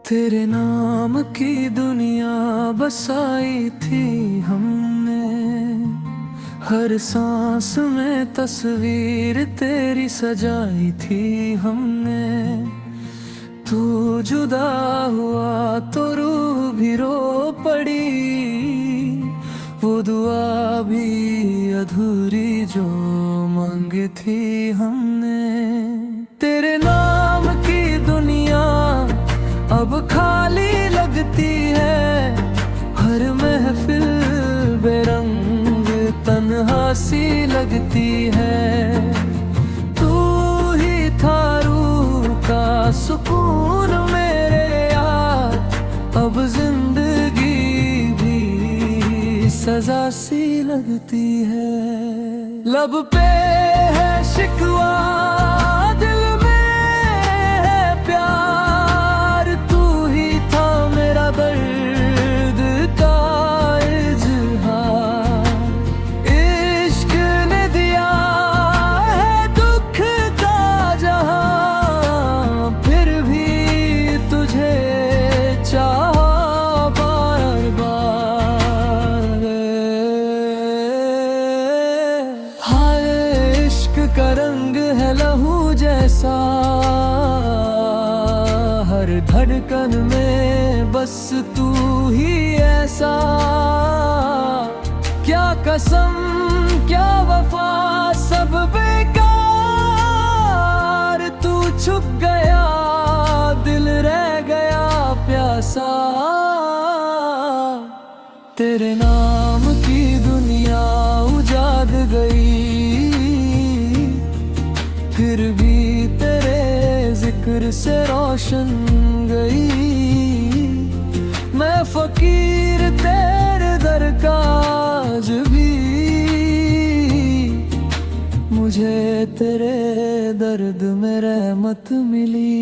तेरे नाम की दुनिया बसाई थी हमने, हर सांस में तस्वीर तेरी सजाई थी हमने। तू जुदा हुआ तो रूह भी रो पड़ी, वो दुआ भी अधूरी जो मांगी थी हमने। तेरे नाम की दुनिया अब खाली लगती है, हर महफिल बेरंग तन्हा सी लगती है। तू ही था रूह का सुकून मेरे यार, अब जिंदगी भी सजा सी लगती है। लब पे है शिकवा, दिल में है प्यार, तू ही था मेरा दर्द का इजहार। इश्क ने दिया है दुख का जहां, फिर भी तुझे चाहा बार बार। हाय इश्क का रंग है लहू जैसा, हर धड़कन में बस तू ही ऐसा। क्या कसम क्या वफा सब बेकार, तू छुप गया दिल रह गया प्यासा। तेरे नाम की दुनिया उजाड़ गई, फिर भी तेरे जिक्र से रोशन गई। मैं फकीर तेरे दर का आज भी, मुझे तेरे दर्द में रहमत मिली।